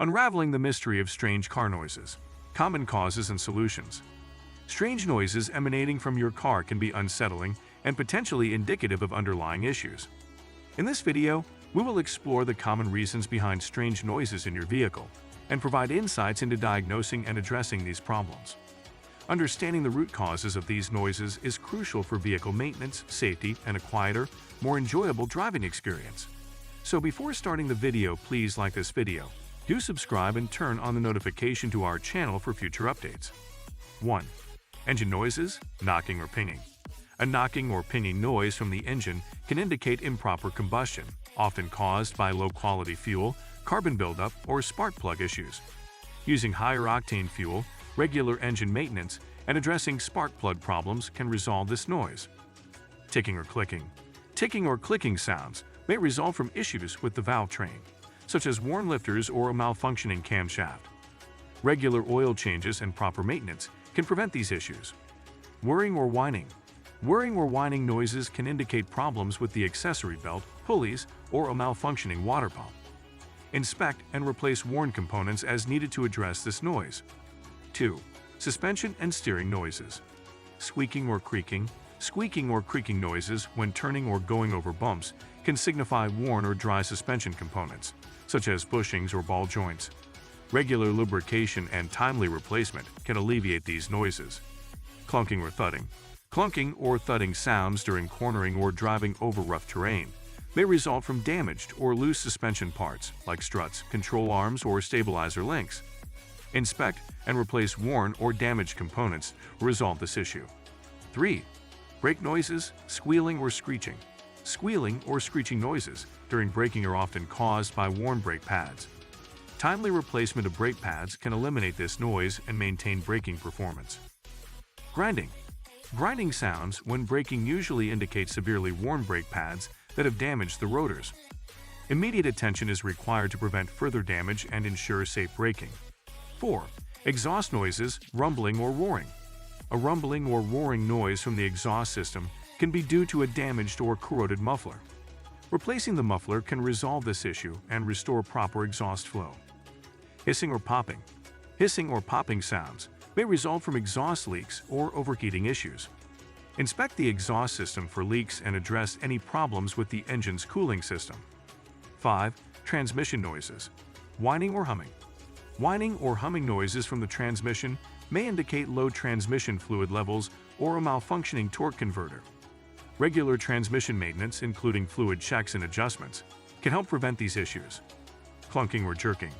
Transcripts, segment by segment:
Unraveling the mystery of strange car noises. Common causes and solutions. Strange noises emanating from your car can be unsettling and potentially indicative of underlying issues. In this video, we will explore the common reasons behind strange noises in your vehicle and provide insights into diagnosing and addressing these problems. Understanding the root causes of these noises is crucial for vehicle maintenance, safety, and a quieter, more enjoyable driving experience. So before starting the video, please like this video, do subscribe and turn on the notification to our channel for future updates. 1. Engine noises, knocking or pinging. A knocking or pinging noise from the engine can indicate improper combustion, often caused by low-quality fuel, carbon buildup, or spark plug issues. Using higher-octane fuel, regular engine maintenance, and addressing spark plug problems can resolve this noise. Ticking or clicking. Ticking or clicking sounds may result from issues with the valve train, such as worn lifters or a malfunctioning camshaft. Regular oil changes and proper maintenance can prevent these issues. Whirring or whining. Whirring or whining noises can indicate problems with the accessory belt, pulleys, or a malfunctioning water pump. Inspect and replace worn components as needed to address this noise. 2. Suspension and steering noises. Squeaking or creaking. Squeaking or creaking noises when turning or going over bumps can signify worn or dry suspension components, such as bushings or ball joints. Regular lubrication and timely replacement can alleviate these noises. Clunking or thudding. Clunking or thudding sounds during cornering or driving over rough terrain may result from damaged or loose suspension parts like struts, control arms, or stabilizer links. Inspect and replace worn or damaged components to resolve this issue. 3. Brake noises, squealing or screeching. Squealing or screeching noises during braking are often caused by worn brake pads. Timely replacement of brake pads can eliminate this noise and maintain braking performance. Grinding. Grinding sounds when braking usually indicate severely worn brake pads that have damaged the rotors. Immediate attention is required to prevent further damage and ensure safe braking. 4. Exhaust noises, rumbling or roaring. A rumbling or roaring noise from the exhaust system can be due to a damaged or corroded muffler. Replacing the muffler can resolve this issue and restore proper exhaust flow. Hissing or popping. Hissing or popping sounds may result from exhaust leaks or overheating issues. Inspect the exhaust system for leaks and address any problems with the engine's cooling system. 5. Transmission noises. Whining or humming. Whining or humming noises from the transmission may indicate low transmission fluid levels or a malfunctioning torque converter. Regular transmission maintenance, including fluid checks and adjustments, can help prevent these issues. Clunking or jerking.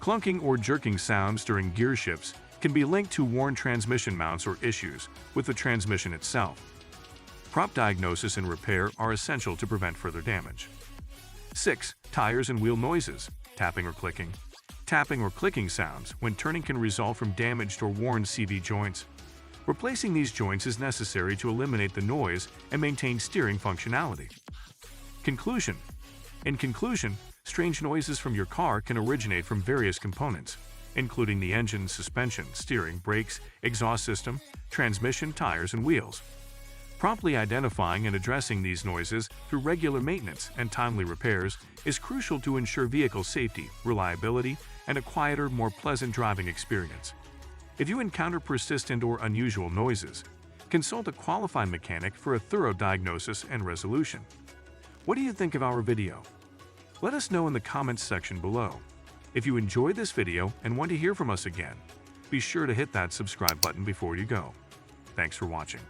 Clunking or jerking sounds during gear shifts can be linked to worn transmission mounts or issues with the transmission itself. Prompt diagnosis and repair are essential to prevent further damage. 6. Tires and wheel noises. Tapping or clicking. Tapping or clicking sounds when turning can result from damaged or worn CV joints. Replacing these joints is necessary to eliminate the noise and maintain steering functionality. Conclusion. In conclusion, strange noises from your car can originate from various components, including the engine, suspension, steering, brakes, exhaust system, transmission, tires, and wheels. Promptly identifying and addressing these noises through regular maintenance and timely repairs is crucial to ensure vehicle safety, reliability, and a quieter, more pleasant driving experience. If you encounter persistent or unusual noises, consult a qualified mechanic for a thorough diagnosis and resolution. What do you think of our video? Let us know in the comments section below. If you enjoyed this video and want to hear from us again, be sure to hit that subscribe button before you go. Thanks for watching.